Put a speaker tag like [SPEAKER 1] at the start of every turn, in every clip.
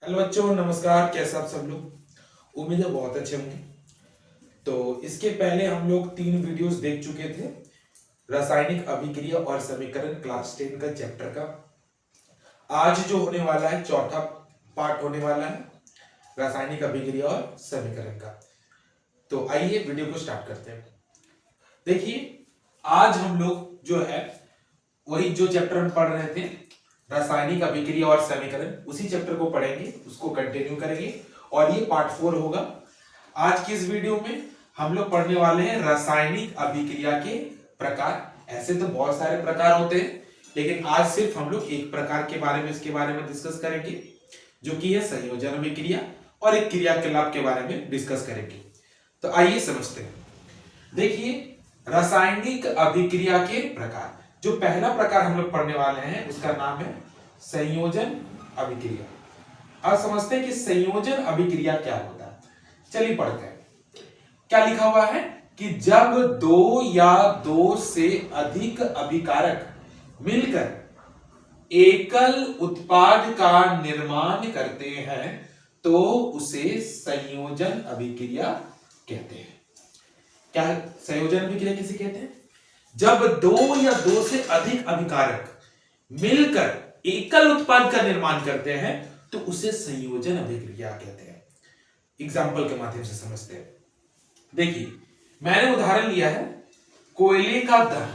[SPEAKER 1] Hello बच्चों, नमस्कार। कैसे आप सब लोग? उम्मीद है बहुत अच्छे होंगे। तो इसके पहले हम लोग 3 वीडियोस देख चुके थे, रासायनिक अभिक्रिया और समीकरण क्लास 10 का चैप्टर का। आज जो होने वाला है चौथा पार्ट होने वाला है रासायनिक अभिक्रिया और समीकरण का। तो आइए वीडियो को स्टार्ट करते हैं। देखिए, आज हम लोग जो है वही जो चैप्टर हम पढ़ रहे थे रासायनिक अभिक्रिया और समीकरण, उसी चैप्टर को पढ़ेंगे, उसको कंटिन्यू करेंगे और ये पार्ट 4 होगा। आज की इस वीडियो में हम लोग पढ़ने वाले हैं रासायनिक अभिक्रिया के प्रकार। ऐसे तो बहुत सारे प्रकार होते हैं, लेकिन आज सिर्फ हम लोग एक प्रकार के बारे में इसके बारे में डिस्कस करेंगे, जो कि है संयोजन अभिक्रिया, और एक क्रियाकलाप के बारे में डिस्कस करेंगे। तो आइए समझते हैं। देखिए, रासायनिक अभिक्रिया के प्रकार, जो पहला प्रकार हम लोग पढ़ने वाले हैं उसका नाम है संयोजन अभिक्रिया। अब समझते हैं कि संयोजन अभिक्रिया क्या होता है। चलिए पढ़ते हैं। क्या लिखा हुआ है कि जब दो या दो से अधिक अभिकारक मिलकर एकल उत्पाद का निर्माण करते हैं तो उसे संयोजन अभिक्रिया कहते हैं। क्या संयोजन अभिक्रिया किसे कहते हैं? जब दो या दो से अधिक अभिकारक मिलकर एकल उत्पाद का निर्माण करते हैं तो उसे संयोजन अभिक्रिया कहते हैं। एग्जाम्पल के माध्यम से समझते हैं। देखिए, मैंने उदाहरण लिया है कोयले का दहन।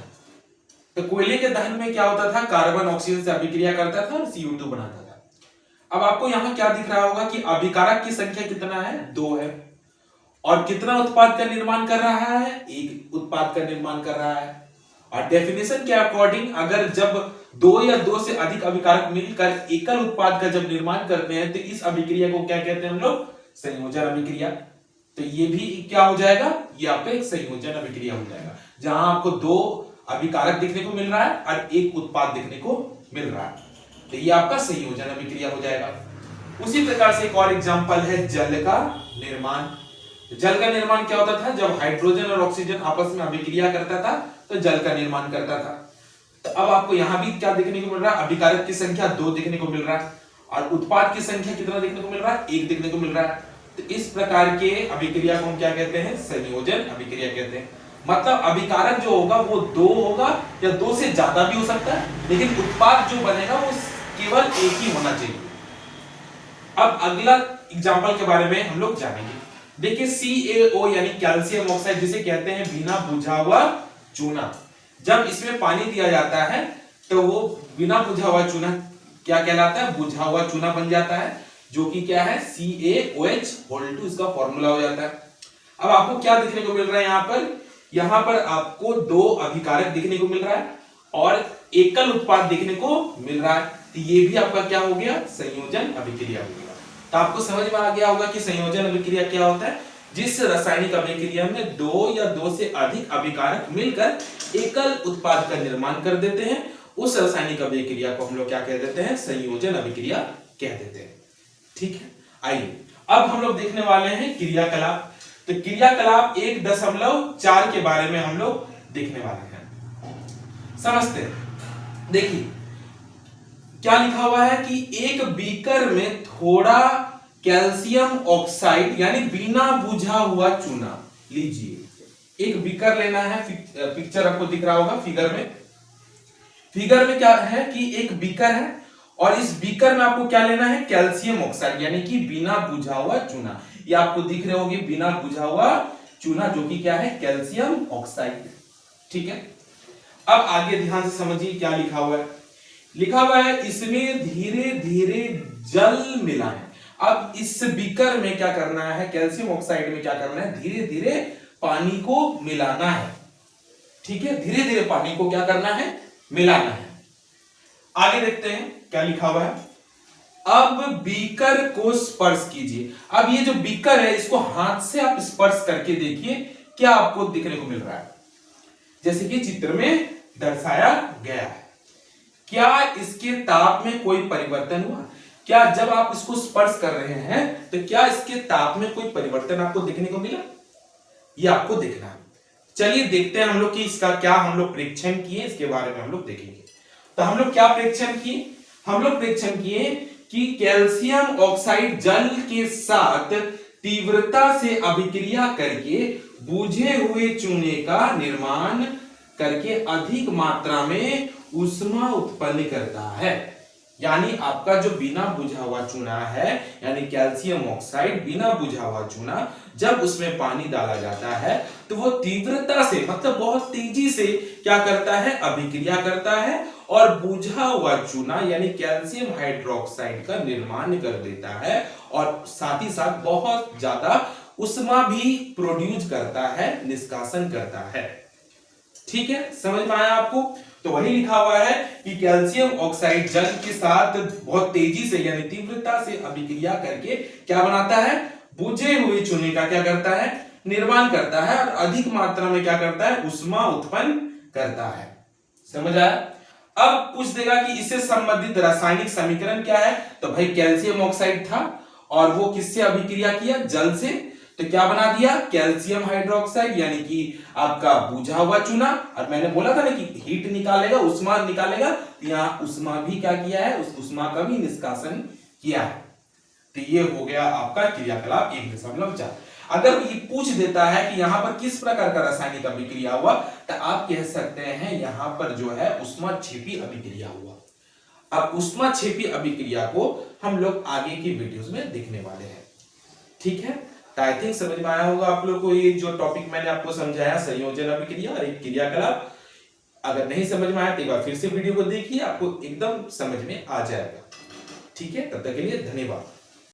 [SPEAKER 1] तो कोयले के दहन में क्या होता था? कार्बन ऑक्सीजन से अभिक्रिया करता था और CO2 बनाता था। अब आपको यहां क्या दिख रहा होगा कि अभिकारक की संख्या कितना है? 2 है। और कितना उत्पाद का निर्माण कर रहा है? एक उत्पाद का निर्माण कर रहा है। और डेफिनेशन के अकॉर्डिंग अगर जब दो या दो से अधिक अभिकारक मिलकर एकल उत्पाद का जब निर्माण करते हैं तो इस अभिक्रिया को क्या कहते हैं हम लोग? संयोजन अभिक्रिया। तो ये भी क्या हो जाएगा? ये आपका एक संयोजन अभिक्रिया हो जाएगा, जहां आपको 2 अभिकारक देखने को मिल रहा है और एक उत्पाद देखने को मिल रहा है। तो ये आपका संयोजन अभिक्रिया हो जाएगा। उसी प्रकार से एक और एग्जांपल है जल का निर्माण। जल का निर्माण क्या होता था? जब हाइड्रोजन और ऑक्सीजन आपस में अभिक्रिया करता था तो जल का निर्माण करता था। तो अब आपको यहां भी क्या देखने को मिल रहा है? अभिकारक की संख्या 2 देखने को मिल रहा है और उत्पाद की संख्या कितना देखने को मिल रहा है? 1 देखने को मिल रहा है। तो इस प्रकार के अभिक्रिया को हम क्या कहते हैं? संयोजन अभिक्रिया कहते हैं। मतलब अभिकारक जो होगा वो 2 होगा या 2 से ज्यादा भी हो सकता है, लेकिन उत्पाद जो बनेगा वो केवल एक ही होना चाहिए। अब अगला एग्जाम्पल के बारे में हम लोग जानेंगे। देखिए, CaO यानी कैल्शियम ऑक्साइड, जिसे कहते हैं बिना बुझा हुआ चूना। जब इसमें पानी दिया जाता है तो वो बिना बुझा हुआ चूना क्या कहलाता है? बुझा हुआ चूना बन जाता है, जो कि क्या है? CaOH2 इसका फॉर्मूला हो जाता है। अब आपको क्या देखने को मिल रहा है यहां पर? यहां पर आपको 2 अभिकारक देखने को मिल रहा है और एकल उत्पाद देखने को मिल रहा है। तो ये भी आपका क्या हो गया? संयोजन अभिक्रिया हो गया। तो आपको समझ में आ गया होगा कि संयोजन अभिक्रिया क्या होता है। जिस रासायनिक अभिक्रिया में 2 या 2 से अधिक अभिकारक मिलकर एकल उत्पाद का निर्माण कर देते हैं, उस रासायनिक अभिक्रिया को हम लोग क्या कह देते हैं? संयोजन अभिक्रिया कह देते हैं। ठीक है, आइए अब हम लोग देखने वाले हैं क्रियाकलाप। तो क्रियाकलाप 1.4 के बारे में हम लोग देखने वाले हैं। समझते हैं। देखिए, क्या लिखा हुआ है कि एक बीकर में थोड़ा कैल्शियम ऑक्साइड यानी बिना बुझा हुआ चूना लीजिए। एक बीकर लेना है। पिक्चर आपको दिख रहा होगा फिगर में। फिगर में क्या है कि एक बीकर है और इस बीकर में आपको क्या लेना है? कैल्शियम ऑक्साइड यानी कि बिना बुझा हुआ चूना। ये आपको दिख रहे होगी बिना बुझा हुआ चूना, जो कि क्या है? Calcium oxide. ठीक है, अब आगे ध्यान से समझिए क्या लिखा हुआ है। लिखा हुआ है इसमें धीरे धीरे जल मिलाएं। अब इस बीकर में क्या करना है? कैल्शियम ऑक्साइड में क्या करना है? धीरे धीरे पानी को मिलाना है। ठीक है, धीरे धीरे पानी को क्या करना है? मिलाना है। आगे देखते हैं क्या लिखा हुआ है। अब बीकर को स्पर्श कीजिए। अब ये जो बीकर है इसको हाथ से आप स्पर्श करके देखिए क्या आपको देखने को मिल रहा है, जैसे कि चित्र में दर्शाया गया है। क्या इसके ताप में कोई परिवर्तन हुआ? क्या जब आप इसको स्पर्श कर रहे हैं तो क्या इसके ताप में कोई परिवर्तन आपको देखने को मिला? ये आपको देखना है। चलिए देखते हैं हम लोग कि इसका क्या हम लोग परीक्षण किए, इसके बारे में हम लोग देखेंगे। तो हम लोग क्या परीक्षण किए? हम लोग परीक्षण किए कि कैल्शियम ऑक्साइड जल के साथ तीव्रता से अभिक्रिया करके बुझे हुए चूने का निर्माण करके अधिक मात्रा में ऊष्मा उत्पन्न करता है। यानी आपका जो बिना बुझा हुआ चूना है, यानी कैल्शियम ऑक्साइड बिना बुझा हुआ चूना, जब उसमें पानी डाला जाता है तो वो तीव्रता से मतलब बहुत तेजी से क्या करता है, अभिक्रिया करता है और बुझा हुआ चूना यानी कैल्शियम हाइड्रोक्साइड का निर्माण कर देता है और साथ ही साथ बहुत ज्यादा ऊष्मा भी प्रोड्यूस करता है, निष्कासन करता है। ठीक है, समझ में आया आपको? तो वही लिखा हुआ है कि कैल्शियम ऑक्साइड जल के साथ बहुत तेजी से यानी तीव्रता से अभिक्रिया करके क्या बनाता है, बुझे हुए चूने का क्या करता है, निर्माण करता है और अधिक मात्रा में क्या करता है, ऊष्मा उत्पन्न करता है। समझ आया? अब पूछ देगा कि इससे संबंधित रासायनिक समीकरण क्या है, तो भाई कैल्शियम ऑक्साइड था और वो किससे अभिक्रिया किया, जल से, तो क्या बना दिया, कैल्शियम हाइड्रोक्साइड यानी कि आपका बुझा हुआ चूना। और मैंने बोला था ना कि हीट निकालेगा, ऊष्मा निकालेगा, यहाँ ऊष्मा भी क्या किया है, उस ऊष्मा का भी निष्कासन किया है। तो ये हो गया आपका क्रियाकलाप 1.4। अगर ये पूछ देता है कि यहाँ पर किस प्रकार का रासायनिक अभिक्रिया हुआ, तो आप कह सकते हैं यहाँ पर जो है ऊष्माक्षेपी अभिक्रिया हुआ। अब ऊष्माक्षेपी अभिक्रिया को हम लोग आगे की वीडियोस में देखने वाले हैं। ठीक है, आई थिंक समझ में आया होगा आप लोग को ये जो टॉपिक मैंने आपको समझाया, संयोजन अभिक्रिया और एक क्रियाकलाप। अगर नहीं समझ में आया तो एक बार फिर से वीडियो को देखिए, आपको एकदम समझ में आ जाएगा। ठीक है, तब तक के लिए धन्यवाद।